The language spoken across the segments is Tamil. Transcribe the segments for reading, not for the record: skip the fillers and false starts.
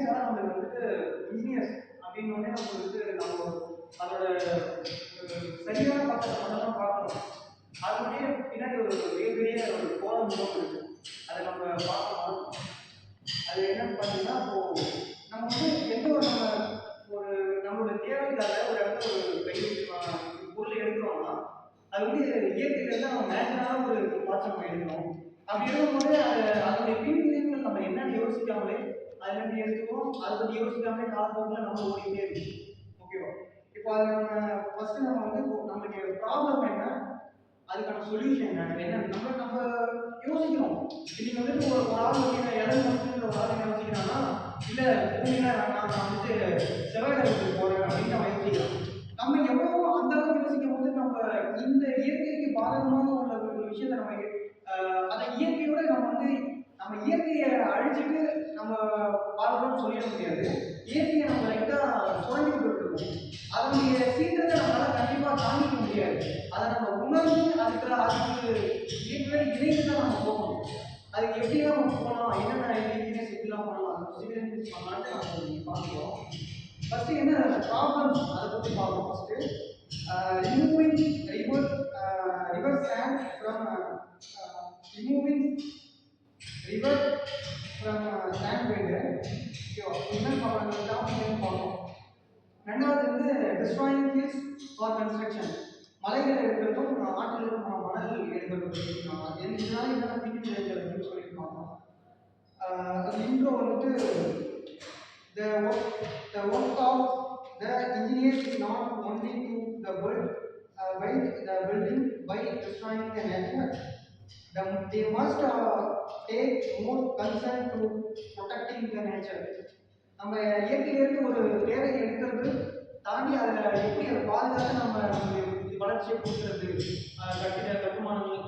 எல்லாம் நம்மளுக்கு வந்துட்டு இன்ஜினியர்ஸ் அப்படின்னு நம்ம வந்துட்டு நம்ம அதோட சரியான பக்கத்தான் பார்க்கணும். அதுலேயே பின்னாடி ஒரு மிகப்பெரிய ஒரு கோலம் இருக்கு, அதை நம்ம பார்க்கணும். அது என்னன்னு பார்த்தீங்கன்னா, இப்போ நம்ம வந்து எந்த ஒரு நம்மளோட தேவைக்காக ஒரு இடத்துல ஒரு பொருளை எடுக்கிறோம்னா, அது வந்து இயற்கையிலேருந்து நம்ம நேச்சுரலான ஒரு பார்ட்ஸ் நம்ம எடுக்கணும். அப்படி எடுக்கும்போது அதனுடைய பின்விளைவுகள் நம்ம என்னன்னு யோசிக்காமலே அதுல இருந்து எடுத்துக்கோம். அதை பற்றி யோசிக்காமலே காலப்போக்கில் நம்ம ஓடிட்டே இருக்கும். ஓகேவா? இப்போ அதை நம்ம ஃபர்ஸ்ட் நம்ம வந்து நம்மளுக்கு ப்ராப்ளம் என்ன, அதுக்கான சொல்யூஷன் என்ன நம்ம யோசிக்கணும். இன்னைக்கு வந்துட்டு ஒரு ஆள் வந்து இடம் வந்து ஒரு ஆள் என்ன யோசிக்கிறான்னா, இல்லை பூமியில நான் வந்துட்டு செவ்வாய்க்கிழமைக்கு போறேன் அப்படின்னு நம்ம யோசிக்கிறோம். நம்ம எவ்வளவோ அந்த அளவுக்கு யோசிக்கும் போது நம்ம இந்த இயற்கைக்கு பாதகமான உள்ள ஒரு விஷயத்தை நம்ம அதை இயற்கையோட நம்ம இயற்கையை அழிச்சிட்டு நம்ம வாழ்றோம்னு சொல்லிட முடியாது. இயற்கையை நம்ம லைட்டா சுரண்டிட்டு இருக்கோம். அதனுடைய சீக்கிரத்தை நம்மளால கண்டிப்பா தாங்கிக்க முடியாது. அதை நம்ம உணர்ந்து அதுக்கு இயற்கையோட இணைந்து தான் நம்ம போகணும். அதுக்கு எப்படிலாம் நம்ம போகலாம், என்னென்ன இன்ஜினியர்ஸ் எப்படிலாம் பண்ணலாம், சிவில் இன்ஜினியர்ஸ் பண்ணலான்ட்டு நம்ம பார்க்கிறோம். ஃபர்ஸ்ட் என்ன ப்ராப்ளம்ஸ் அதை பற்றி பார்ப்போம். First removing river sand from removing river from sand bed. என்ன ப்ராப்ளம் டாபிக் பார்ப்போம். ரெண்டாவது வந்து destroying hills for construction, மலைகள் எடுக்கிறதும் ஆற்றிலும் மணல் எடுக்கிறதும் இதனால என்னென்ன தீங்கு அப்படின்னு சொல்லிட்டு பார்ப்போம். அது இன்ட்ரோ வந்துட்டு the work of the engineers is not only to the world by the building by destroying the nature. They must take more concern to protecting the nature. நம்ம இயற்கையிலிருந்து ஒரு தேவை எடுக்கிறது தாண்டி அதில் எப்படி அதை பாதுகாத்து நம்ம வளர்ச்சியை கொடுக்கறது, கட்டுமானங்கள்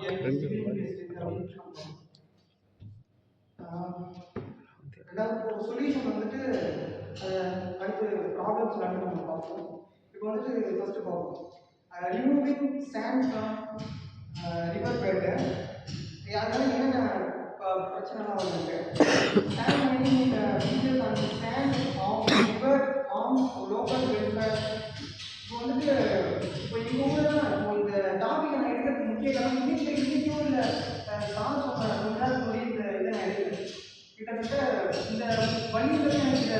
ரெண்டாவது சொல்யூஷன் வந்துட்டு அடுத்து ப்ராப்ளம்ஸ் நம்ம பார்ப்போம். இப்போ வந்துட்டு ஃபர்ஸ்ட் பார்ப்போம் removing sand from river bed. அதனால என்னென்ன பிரச்சனைலாம் வந்துருக்கு. Sand mining features and sand of river on local welfare. இப்போ வந்துட்டு இப்போ எங்கள் ஊரில் தான் இப்போ இந்த டாபிக் நான் எடுக்கிறதுக்கு முக்கிய காரணம் இன்னைக்கும் இல்லை சார் சொன்ன கொஞ்ச நேரத்துக்குரிய இந்த இதை நான் எடுக்கிறேன். கிட்டத்தட்ட இந்த வழியில் இந்த